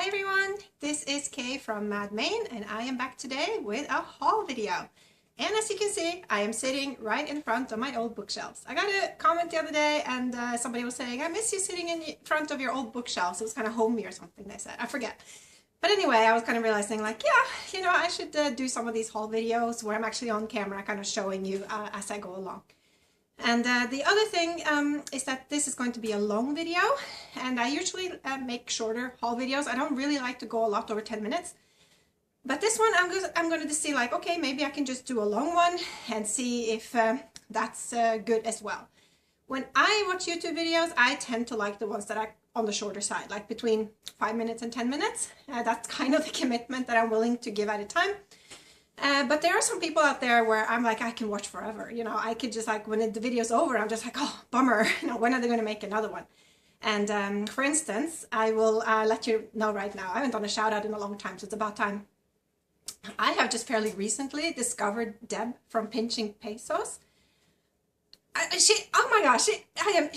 Hi everyone, this is Kay from Mad Maine and I am back today with a haul video. And as you can see, I am sitting right in front of my old bookshelves. I got a comment the other day and somebody was saying, I miss you sitting in front of your old bookshelves. It was kind of homey or something they said, I forget. But anyway, I was kind of realizing like, yeah, I should do some of these haul videos where I'm actually on camera kind of showing you as I go along. And the other thing is that this is going to be a long video, and I usually make shorter haul videos. I don't really like to go a lot over 10 minutes. But this one I'm going to see like, okay, maybe I can just do a long one and see if that's good as well. When I watch YouTube videos, I tend to like the ones that are on the shorter side, like between 5 minutes and 10 minutes. That's kind of the commitment that I'm willing to give at a time. But there are some people out there where I'm like, I can watch forever. I could just like, when the video's over, I'm just like, oh, bummer. When are they going to make another one? And for instance, I will let you know right now, I haven't done a shout out in a long time, so it's about time. I have just fairly recently discovered Deb from Pinching Pesos. Oh my gosh, I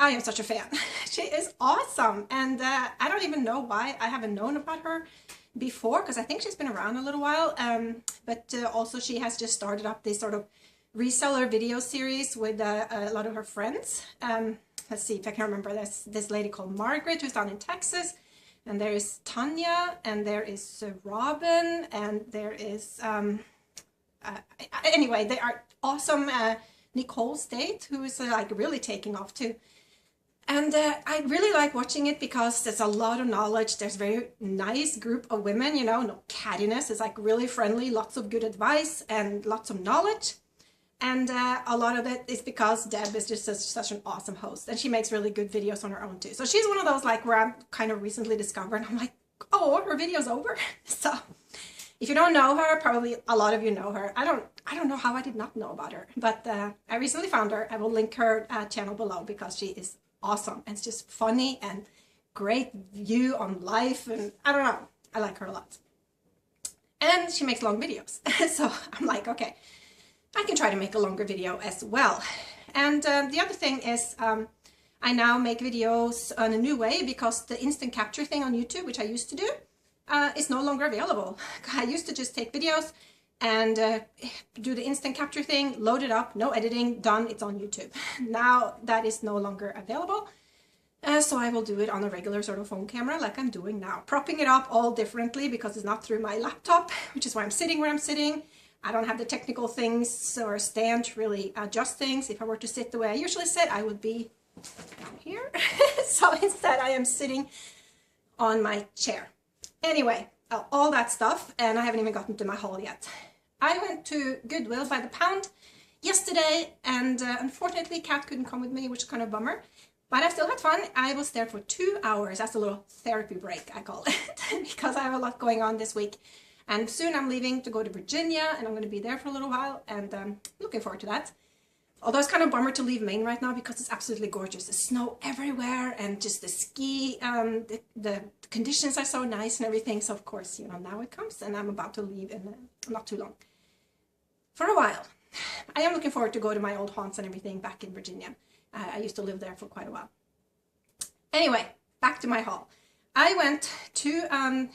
am such a fan. She is awesome. And I don't even know why I haven't known about her before, because I think she's been around a little while, but also she has just started up this sort of reseller video series with a lot of her friends. Let's see if I can remember this lady called Margaret, who's down in Texas, and there is Tanya, and there is Robin, and there is anyway, they are awesome. Nicole State, who is like really taking off too. And I really like watching it because there's a lot of knowledge. There's a very nice group of women, no cattiness. It's like really friendly, lots of good advice and lots of knowledge. And a lot of it is because Deb is just such an awesome host, and she makes really good videos on her own too. So she's one of those like where I'm kind of recently discovered, I'm like, oh, her video's over. So if you don't know her, probably a lot of you know her. I don't know how I did not know about her, but I recently found her. I will link her channel below because she is awesome, and it's just funny and great view on life, and I don't know, I like her a lot. And she makes long videos, so I'm like, okay, I can try to make a longer video as well. And the other thing is I now make videos in a new way because the instant capture thing on YouTube, which I used to do, is no longer available. I used to just take videos and do the instant capture thing, load it up, no editing, done, it's on YouTube. Now that is no longer available, so I will do it on a regular sort of phone camera like I'm doing now, propping it up all differently because it's not through my laptop, which is why I'm sitting where I'm sitting. I don't have the technical things or a stand to really adjust things. If I were to sit the way I usually sit, I would be down here. So instead I am sitting on my chair. Anyway, all that stuff, and I haven't even gotten to my haul yet. I went to Goodwill Buy the Pound yesterday, and unfortunately Kat couldn't come with me, which is kind of a bummer, but I still had fun. I was there for 2 hours. That's a little therapy break, I call it, because I have a lot going on this week, and soon I'm leaving to go to Virginia, and I'm going to be there for a little while, and looking forward to that. Although it's kind of a bummer to leave Maine right now because it's absolutely gorgeous. There's snow everywhere, and just the ski, the conditions are so nice and everything. So of course, now it comes, and I'm about to leave in not too long. For a while. I am looking forward to go to my old haunts and everything back in Virginia. I used to live there for quite a while. Anyway, back to my haul. I went to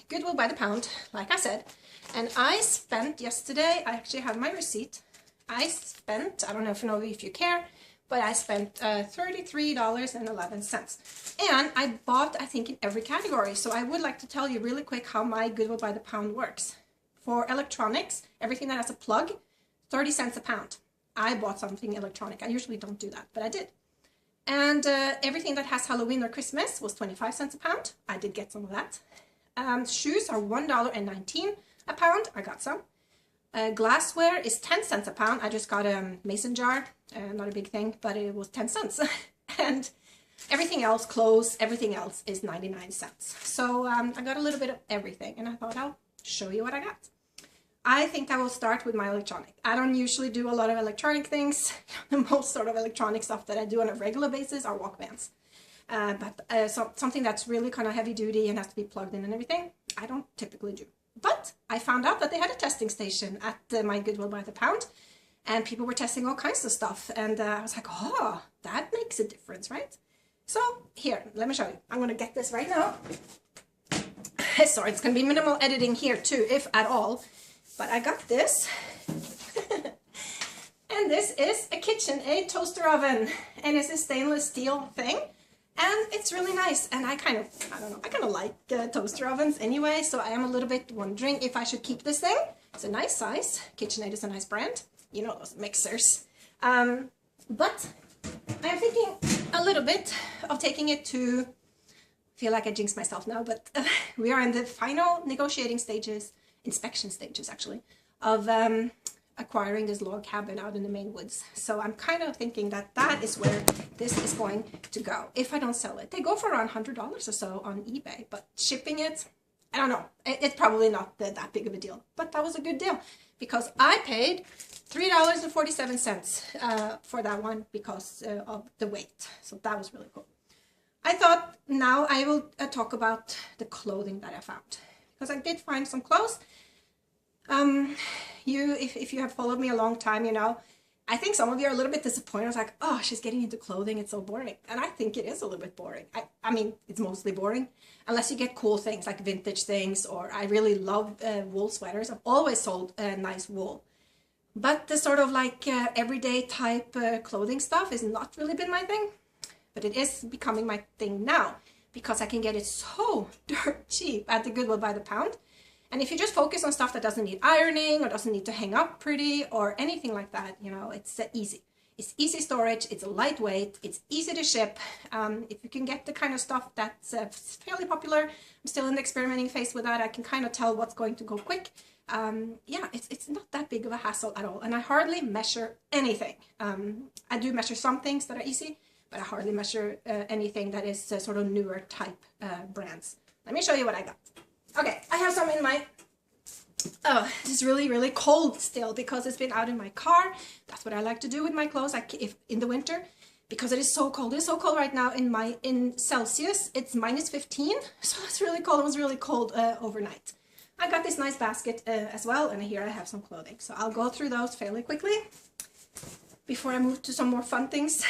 Goodwill Buy the Pound, like I said, and I spent yesterday, I actually have my receipt, I spent, I don't know if you care, but I spent $33.11. And I bought, I think, in every category. So I would like to tell you really quick how my Goodwill Buy the Pound works. For electronics, everything that has a plug, 30 cents a pound. I bought something electronic. I usually don't do that, but I did. And everything that has Halloween or Christmas was 25 cents a pound. I did get some of that. Shoes are $1.19 a pound. I got some. Glassware is 10 cents a pound. I just got a mason jar, not a big thing, but it was 10 cents. And everything else, clothes, everything else is 99 cents. So I got a little bit of everything, and I thought I'll show you what I got. I think I will start with my electronic. I don't usually do a lot of electronic things. The most sort of electronic stuff that I do on a regular basis are Walkmans. So something that's really kind of heavy duty and has to be plugged in and everything, I don't typically do. But I found out that they had a testing station at my Goodwill Buy the Pound, and people were testing all kinds of stuff, and I was like, oh, that makes a difference, right? So here, let me show you. I'm going to get this right now. this, or it's going to be minimal editing here too, if at all. But I got this. And this is a KitchenAid toaster oven, and it's a stainless steel thing, and it's really nice. And I kind of like toaster ovens anyway, so I am a little bit wondering if I should keep this thing. It's a nice size. KitchenAid is a nice brand, you know, those mixers. But I'm thinking a little bit of taking it to, I feel like I jinxed myself now, but we are in the final negotiating stages, inspection stages actually, of acquiring this log cabin out in the Maine woods. So I'm kind of thinking that that is where this is going to go if I don't sell it. They go for around $100 or so on eBay, but shipping it, I don't know. It's probably not that big of a deal, but that was a good deal because I paid $3.47 for that one because of the weight. So that was really cool. I thought now I will talk about the clothing that I found, because I did find some clothes. If you have followed me a long time, you know, I think some of you are a little bit disappointed. Like, oh, she's getting into clothing, it's so boring. And I think it is a little bit boring. I mean, it's mostly boring unless you get cool things like vintage things, or I really love wool sweaters. I've always sold nice wool. But the sort of like everyday type clothing stuff has not really been my thing. But it is becoming my thing now because I can get it so dirt cheap at the Goodwill Buy the Pound. And if you just focus on stuff that doesn't need ironing or doesn't need to hang up pretty or anything like that, you know, it's easy. It's easy storage, it's lightweight, it's easy to ship. If you can get the kind of stuff that's fairly popular, I'm still in the experimenting phase with that. I can kind of tell what's going to go quick. Yeah, it's not that big of a hassle at all. And I hardly measure anything. I do measure some things that are easy, but I hardly measure anything that is sort of newer type brands. Let me show you what I got. Okay, I have some in my, oh, it's really, really cold still because it's been out in my car. That's what I like to do with my clothes if in the winter, because it is so cold. It's so cold right now in Celsius. It's -15, so it's really cold. It was really cold overnight. I got this nice basket as well, and here I have some clothing. So I'll go through those fairly quickly before I move to some more fun things.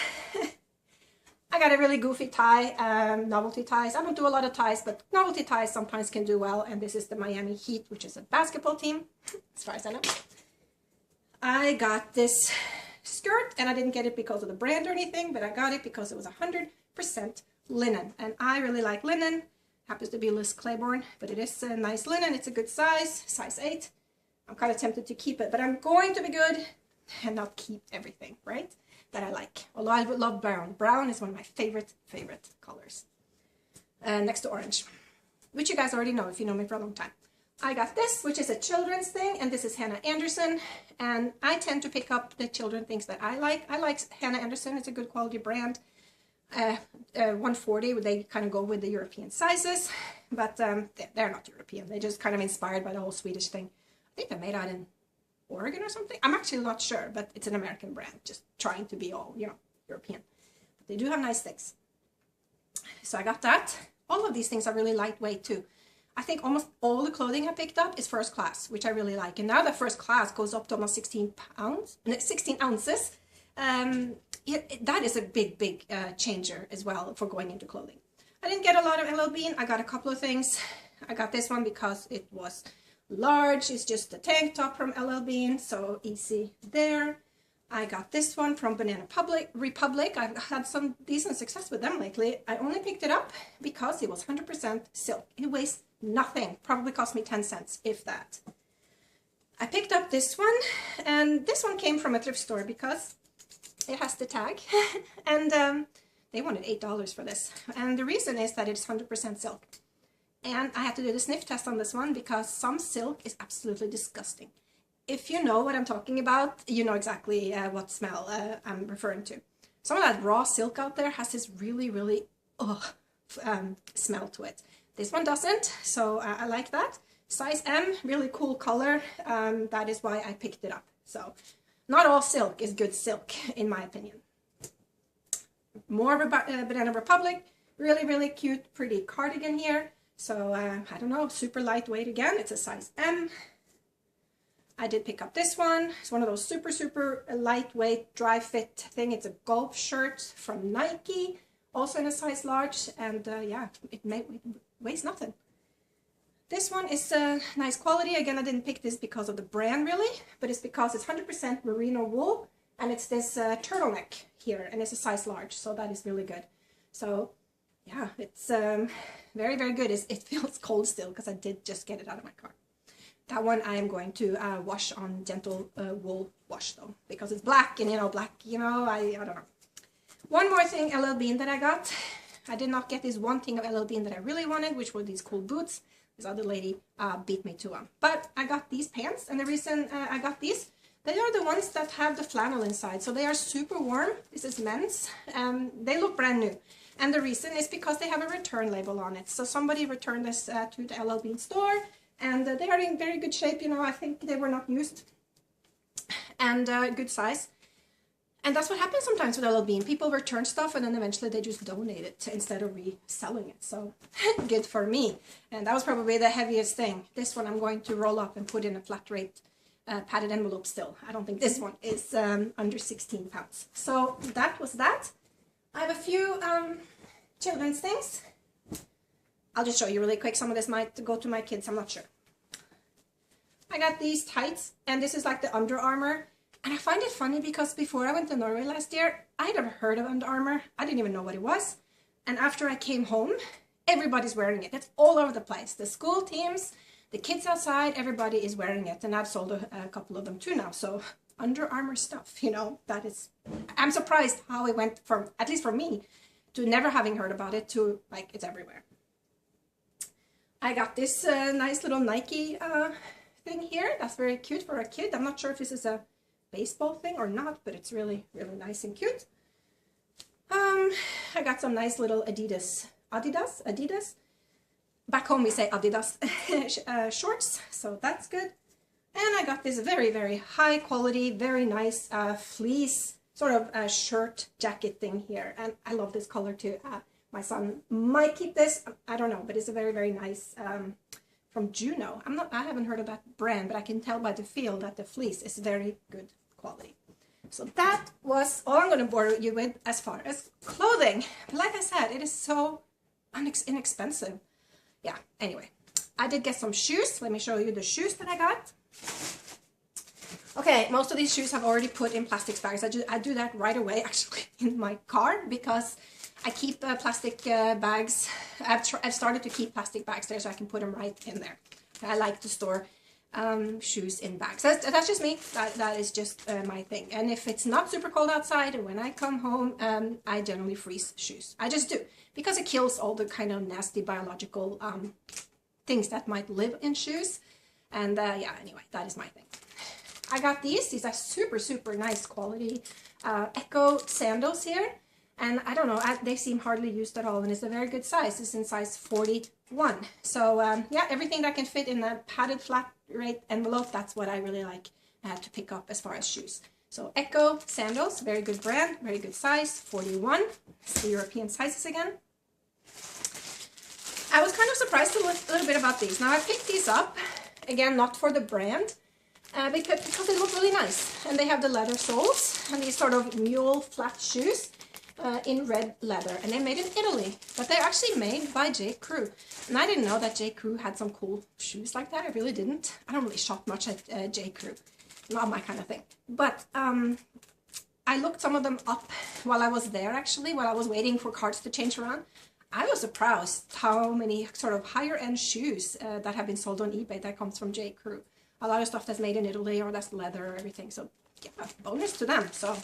I got a really goofy tie, novelty ties. I don't do a lot of ties, but novelty ties sometimes can do well. And this is the Miami Heat, which is a basketball team, as far as I know. I got this skirt, and I didn't get it because of the brand or anything, but I got it because it was 100% linen. And I really like linen. Happens to be Liz Claiborne, but it is a nice linen. It's a good size 8. I'm kind of tempted to keep it, but I'm going to be good and not keep everything, right? That I like. Although I would love brown. Brown is one of my favorite colors. Next to orange, which you guys already know if you know me for a long time. I got this, which is a children's thing, and this is Hannah Anderson. And I tend to pick up the children things that I like. I like Hannah Anderson. It's a good quality brand. 140, they kind of go with the European sizes, but they're not European. They're just kind of inspired by the whole Swedish thing. I think they're made out in Oregon or something. I'm actually not sure, but it's an American brand, just trying to be all, you know, European. But they do have nice things. So I got that. All of these things are really lightweight too. I think almost all the clothing I picked up is first class, which I really like. And now the first class goes up to almost 16 ounces. That is a big changer as well for going into clothing. I didn't get a lot of LL Bean. I got a couple of things. I got this one because it was large. It's just a tank top from LL Bean, so easy there. I got this one from Banana Republic. I've had some decent success with them lately. I only picked it up because it was 100% silk. It weighs nothing. Probably cost me 10 cents, if that. I picked up this one, and this one came from a thrift store because it has the tag, and they wanted $8 for this. And the reason is that it's 100% silk. And I had to do the sniff test on this one because some silk is absolutely disgusting. If you know what I'm talking about, you know exactly what smell I'm referring to. Some of that raw silk out there has this really smell to it. This one doesn't, so I like that. Size M, really cool color. That is why I picked it up. So not all silk is good silk, in my opinion. More Banana Republic. Really cute, pretty cardigan here. So, I don't know, super lightweight again. It's a size M. I did pick up this one. It's one of those super lightweight, dry fit thing. It's a golf shirt from Nike, also in a size large. And yeah, it weighs nothing. This one is nice quality. Again, I didn't pick this because of the brand really, but it's because it's 100% merino wool, and it's this turtleneck here, and it's a size large, so that is really good. So yeah, it's very, very good. It feels cold still because I did just get it out of my car. That one I am going to wash on gentle wool wash though, because it's black, and black, I don't know. One more thing, LL Bean, that I got. I did not get this one thing of LL Bean that I really wanted, which were these cool boots. This other lady beat me to them. But I got these pants, and the reason I got these, they are the ones that have the flannel inside. So they are super warm. This is men's. They look brand new. And the reason is because they have a return label on it. So somebody returned this to the LL Bean store, and they are in very good shape. I think they were not used, and good size. And that's what happens sometimes with LL Bean. People return stuff, and then eventually they just donate it instead of reselling it. So good for me. And that was probably the heaviest thing. This one I'm going to roll up and put in a flat rate padded envelope still. I don't think this one is under 16 pounds. So that was that. I have a few children's things. I'll just show you really quick. Some of this might go to my kids, I'm not sure. I got these tights, and this is like the Under Armour. And I find it funny because before I went to Norway last year, I had never heard of Under Armour. I didn't even know what it was. And after I came home, everybody's wearing it. It's all over the place. The school teams, the kids outside, everybody is wearing it. And I've sold a couple of them too now. So Under Armour stuff, that is, I'm surprised how it went from, at least for me, to never having heard about it to like it's everywhere. I got this nice little Nike thing here. That's very cute for a kid. I'm not sure if this is a baseball thing or not, but it's really, really nice and cute. I got some nice little Adidas. Back home we say Adidas shorts, so that's good. And I got this very, very high quality, very nice fleece sort of shirt jacket thing here, and I love this color too. My son might keep this, I don't know, but it's a very, very nice from Juno. I haven't heard of that brand, but I can tell by the feel that the fleece is very good quality. So that was all I'm going to bore you with as far as clothing. But like I said, it is so inexpensive. Yeah, anyway, I did get some shoes. Let me show you the shoes that I got. Okay, most of these shoes I've already put in plastic bags. I do that right away, actually, in my car, because I keep plastic bags. I've started to keep plastic bags there so I can put them right in there. I like to store shoes in bags. That's just me. That is just my thing. And if it's not super cold outside, and when I come home, I generally freeze shoes. I just do, because it kills all the kind of nasty biological things that might live in shoes. And yeah, anyway, that is my thing. I got these. These are super, super nice quality Echo sandals here. And I don't know, they seem hardly used at all, and it's a very good size. It's in size 41. So yeah, everything that can fit in a padded flat rate envelope, that's what I really like to pick up as far as shoes. So Echo sandals, very good brand, very good size, 41. It's the European sizes again. I was kind of surprised a little bit about these. Now I picked these up, again, not for the brand, because they look really nice. And they have the leather soles, and these sort of mule flat shoes. In red leather, and they're made in Italy, but they're actually made by J. Crew. And I didn't know that J. Crew had some cool shoes like that. I really didn't. I don't really shop much at J. Crew, not my kind of thing. But I looked some of them up while I was there, actually, while I was waiting for cards to change around. I was surprised how many sort of higher end shoes that have been sold on eBay that comes from J. Crew. A lot of stuff that's made in Italy, or that's leather or everything. So yeah, bonus to them. So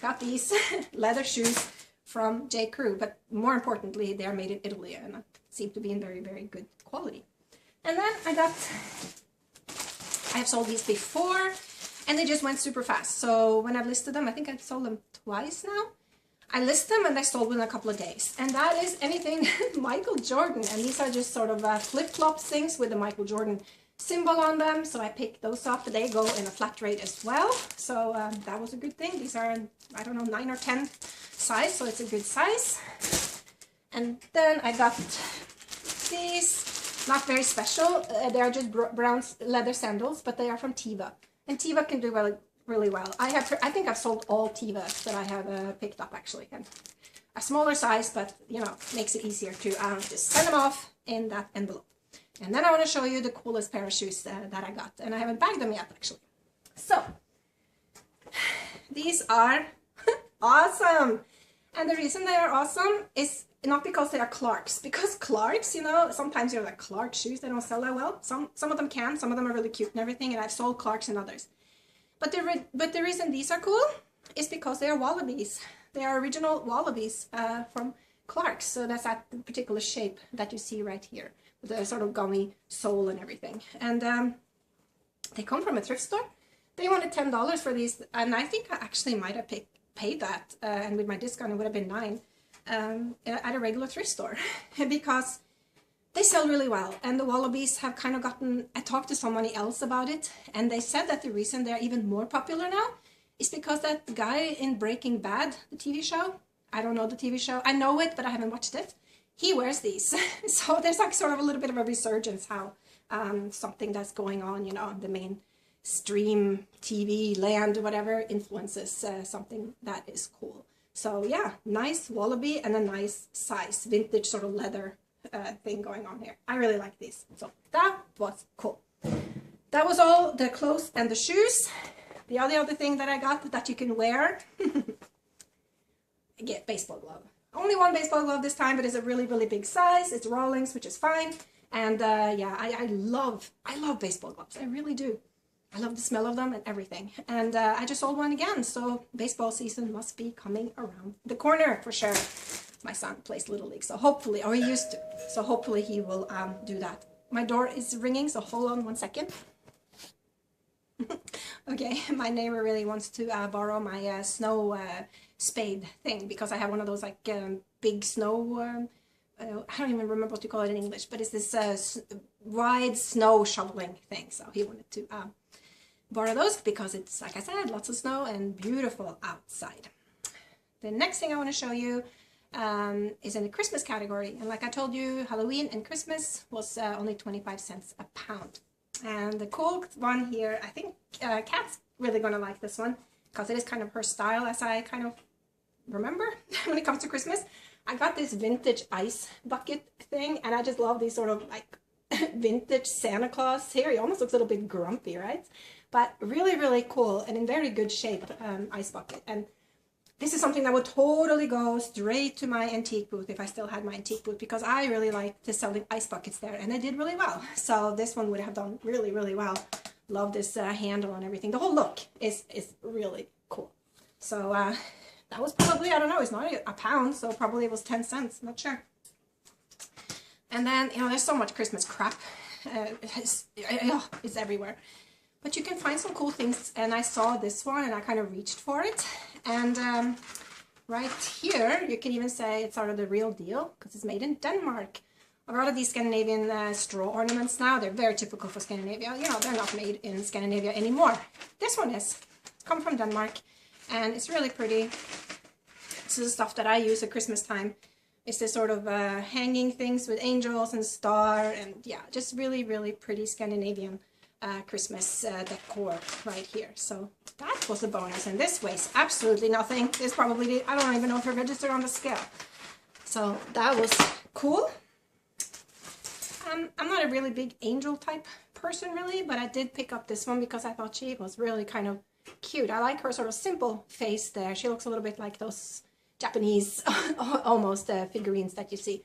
got these leather shoes from J. Crew, but more importantly, they're made in Italy and seem to be in very, very good quality. And then I have sold these before, and they just went super fast. So when I've listed them, I think I've sold them twice now. I list them and they sold within a couple of days. And that is anything Michael Jordan. And these are just sort of flip-flop things with the Michael Jordan symbol on them. So I picked those up. They go in a flat rate as well. So that was a good thing. These are, I don't know, 9 or 10 size. So it's a good size. And then I got these, not very special. They are just brown leather sandals, but they are from Teva. And Teva can do really well. I think I've sold all Tevas that I have picked up, actually. And a smaller size, but, you know, makes it easier to just send them off in that envelope. And then I want to show you the coolest pair of shoes that I got. And I haven't bagged them yet, actually. So, these are awesome. And the reason they are awesome is not because they are Clarks. Because Clarks, you know, sometimes you're like, Clark shoes, they don't sell that well. Some of them can. Some of them are really cute and everything. And I've sold Clarks and others. But the reason these are cool is because they are wallabies. They are original wallabies from Clarks. So that's that particular shape that you see right here. With a sort of gummy sole and everything. And they come from a thrift store. They wanted $10 for these. And I think I actually might have paid that. And with my discount, it would have been $9 at a regular thrift store. Because they sell really well. And the wallabies have kind of gotten... I talked to somebody else about it. And they said that the reason they're even more popular now is because that guy in Breaking Bad, the TV show... I don't know the TV show. I know it, but I haven't watched it. He wears these. So there's like sort of a little bit of a resurgence how something that's going on, you know, the mainstream TV land or whatever influences something that is cool. So yeah, nice wallaby and a nice size, vintage sort of leather thing going on here. I really like these. So that was cool. That was all the clothes and the shoes. The other thing that I got that you can wear, get baseball glove. Only one baseball glove this time, but it's a really, really big size. It's Rawlings, which is fine. And yeah, I love baseball gloves. I really do. I love the smell of them and everything. And I just sold one again. So baseball season must be coming around the corner for sure. My son plays Little League, so hopefully, or he used to. So hopefully he will do that. My door is ringing, so hold on 1 second. Okay, my neighbor really wants to borrow my snow spade thing because I have one of those like big snow, I don't even remember what you call it in English, but it's this wide snow shoveling thing. So he wanted to borrow those because it's, like I said, lots of snow and beautiful outside. The next thing I want to show you is in the Christmas category. And like I told you, Halloween and Christmas was only 25 cents a pound. And the cool one here, I think Kat's really going to like this one because it is kind of her style, as I kind of remember when it comes to Christmas. I got this vintage ice bucket thing, and I just love these sort of like vintage Santa Claus here. He almost looks a little bit grumpy, right? But really, really cool and in very good shape ice bucket. And this is something that would totally go straight to my antique booth if I still had my antique booth, because I really like to sell the ice buckets there, and they did really well. So this one would have done really, really well. Love this handle and everything. The whole look is really cool. So that was probably, I don't know, it's not a pound, so probably it was 10 cents, not sure. And then, you know, there's so much Christmas crap. It's everywhere. But you can find some cool things, and I saw this one and I kind of reached for it. And right here, you can even say it's sort of the real deal because it's made in Denmark. A lot of these Scandinavian straw ornaments now, they're very typical for Scandinavia. You know, they're not made in Scandinavia anymore. This one is. Come from Denmark, and it's really pretty. This is the stuff that I use at Christmas time. It's this sort of hanging things with angels and star, and yeah, just really, really pretty Scandinavian Christmas decor right here. So that was a bonus, and this weighs absolutely nothing. This probably, I don't even know if it registered on the scale. So that was cool. I'm not a really big angel type person really, but I did pick up this one because I thought she was really kind of cute. I like her sort of simple face there. She looks a little bit like those Japanese almost figurines that you see,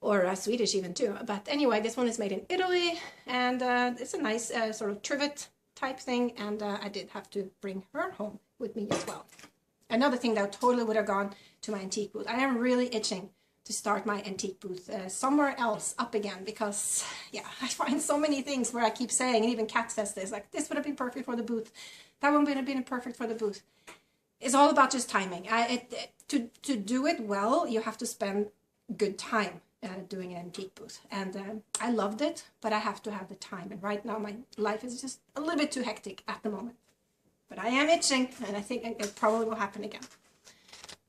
or Swedish even too. But anyway, this one is made in Italy, and it's a nice sort of trivet type thing, and I did have to bring her home with me as well. Another thing that totally would have gone to my antique booth. I am really itching to start my antique booth somewhere else up again, because yeah, I find so many things where I keep saying, and even Kat says this, like, this would have been perfect for the booth, that one would have been perfect for the booth. It's all about just timing. To do it well, you have to spend good time doing an antique booth, and I loved it, but I have to have the time, and right now my life is just a little bit too hectic at the moment. But I am itching, and I think it probably will happen again.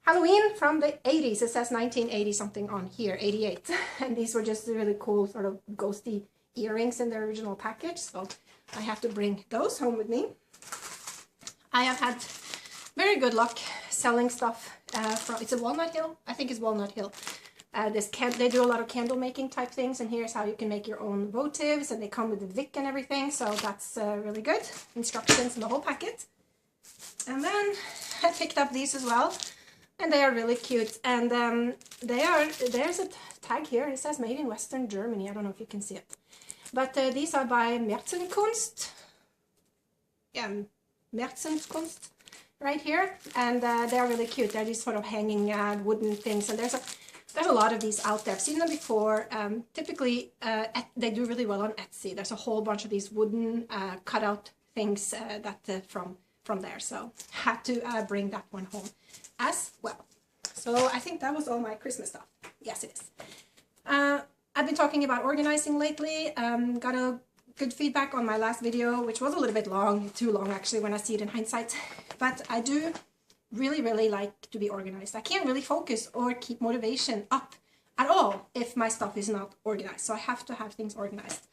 Halloween from the 80s. It says 1980 something on here, 88. And these were just really cool sort of ghosty earrings in their original package. So I have to bring those home with me. I have had very good luck selling stuff from, it's a Walnut Hill? I think it's Walnut Hill. They do a lot of candle making type things, and here's how you can make your own votives, and they come with the wick and everything, so that's really good. Instructions in the whole packet. And then I picked up these as well, and they are really cute. And there's a tag here. It says made in Western Germany. I don't know if you can see it, but these are by Märzenkunst. Yeah, Märzenkunst right here, and they're really cute. They're these sort of hanging wooden things, and there's a lot of these out there. I've seen them before. Typically, they do really well on Etsy. There's a whole bunch of these wooden cutout things from there. So had to bring that one home as well. So I think that was all my Christmas stuff. Yes, it is. I've been talking about organizing lately. Got a good feedback on my last video, which was a little bit long, too long actually when I see it in hindsight. But I do really like to be organized. I can't really focus or keep motivation up at all if my stuff is not organized. So I have to have things organized.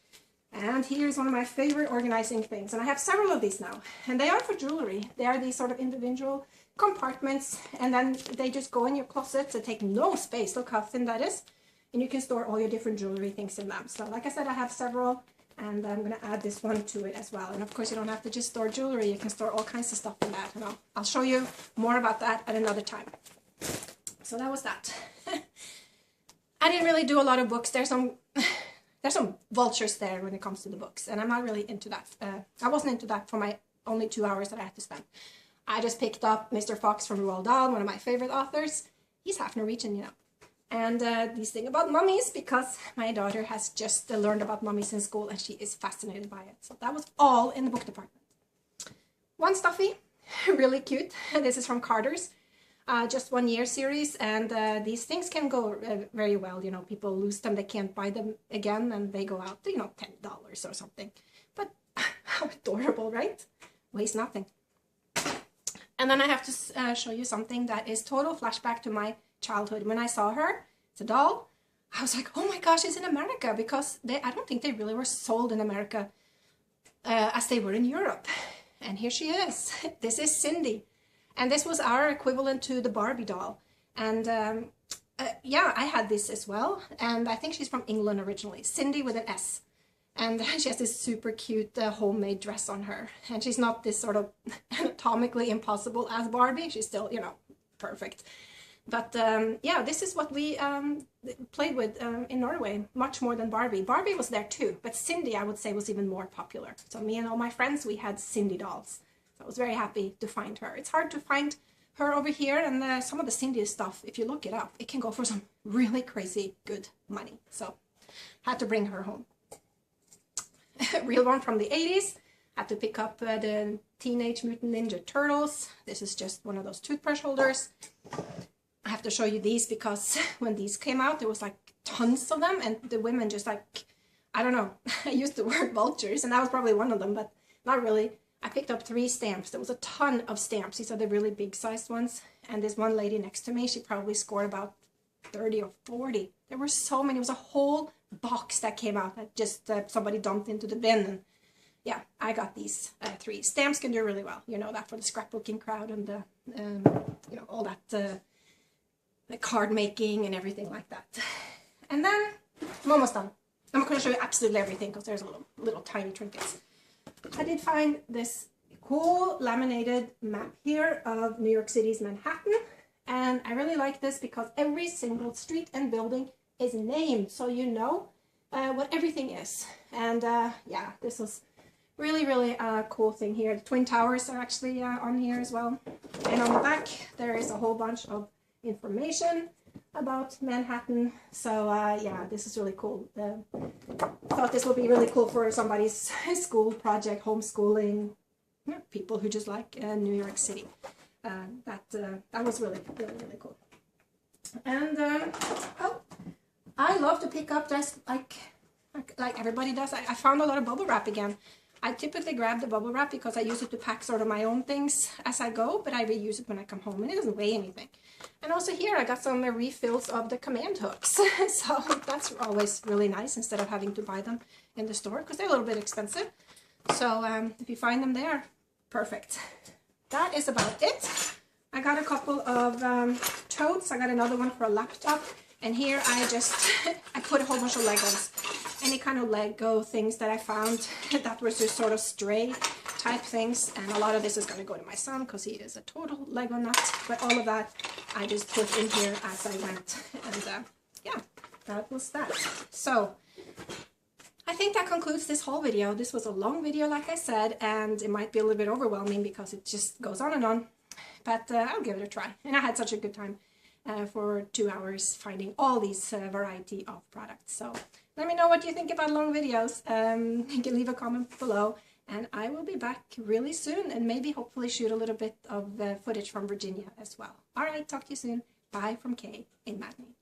And here's one of my favorite organizing things. And I have several of these now. And they are for jewelry. They are these sort of individual compartments. And then they just go in your closet. They take no space. Look how thin that is. And you can store all your different jewelry things in them. So like I said, I have several. And I'm going to add this one to it as well. And of course, you don't have to just store jewelry. You can store all kinds of stuff in that. And I'll show you more about that at another time. So that was that. I didn't really do a lot of books. There's some vultures there when it comes to the books. And I'm not really into that. I wasn't into that for my only 2 hours that I had to spend. I just picked up Mr. Fox from Roald Dahl, one of my favorite authors. He's half Norwegian, you know. And this thing about mummies, because my daughter has just learned about mummies in school and she is fascinated by it. So that was all in the book department. One stuffy, really cute. This is from Carter's, just 1 year series. And these things can go very well. You know, people lose them, they can't buy them again, and they go out to, you know, $10 or something. But how adorable, right? Weighs nothing. And then I have to show you something that is total flashback to my childhood. When I saw her, it's a doll, I was like, oh my gosh, it's in America, because I don't think they really were sold in America as they were in Europe. And here she is. This is Cindy. And this was our equivalent to the Barbie doll. And yeah, I had this as well. And I think she's from England originally. Cindy with an S. And she has this super cute homemade dress on her. And she's not this sort of anatomically impossible as Barbie. She's still, you know, perfect. But yeah, this is what we played with in Norway, much more than Barbie. Barbie was there too, but Cindy, I would say, was even more popular. So me and all my friends, we had Cindy dolls. So I was very happy to find her. It's hard to find her over here, and some of the Cindy stuff, if you look it up, it can go for some really crazy good money. So had to bring her home. Real one from the 80s. Had to pick up the Teenage Mutant Ninja Turtles. This is just one of those toothbrush holders. I have to show you these because when these came out, there was like tons of them, and the women just like, I don't know, I used the word vultures, and that was probably one of them, but not really. I picked up 3 stamps. There was a ton of stamps. These are the really big sized ones. And this one lady next to me, she probably scored about 30 or 40. There were so many. It was a whole box that came out that just somebody dumped into the bin. And yeah, I got these 3. Stamps can do really well. You know that, for the scrapbooking crowd and the, you know, all that the card making and everything like that. And then I'm almost done. I'm not going to show you absolutely everything because there's a little tiny trinkets. I did find this cool laminated map here of New York City's Manhattan, and I really like this because every single street and building is named, so you know what everything is. And yeah, this was really a cool thing here. The Twin Towers are actually on here as well, and on the back there is a whole bunch of information about Manhattan. So yeah, this is really cool. I thought this would be really cool for somebody's school project, homeschooling, you know, people who just like New York City. That was really cool. And oh, I love to pick up just like everybody does. I found a lot of bubble wrap again. I typically grab the bubble wrap because I use it to pack sort of my own things as I go, but I reuse it when I come home, and it doesn't weigh anything. And also here I got some refills of the command hooks, so that's always really nice instead of having to buy them in the store because they're a little bit expensive. So if you find them there, perfect. That is about it. I got a couple of totes. I got another one for a laptop, And here I just, I put a whole bunch of Legos. Any kind of Lego things that I found that was just sort of stray type things. And a lot of this is going to go to my son because he is a total Lego nut. But all of that I just put in here as I went. And yeah, that was that. So I think that concludes this whole video. This was a long video, like I said, and it might be a little bit overwhelming because it just goes on and on. But I'll give it a try. And I had such a good time for 2 hours finding all these variety of products. So let me know what you think about long videos. You can leave a comment below. And I will be back really soon and maybe hopefully shoot a little bit of footage from Virginia as well. All right, talk to you soon. Bye from Kay in Madney.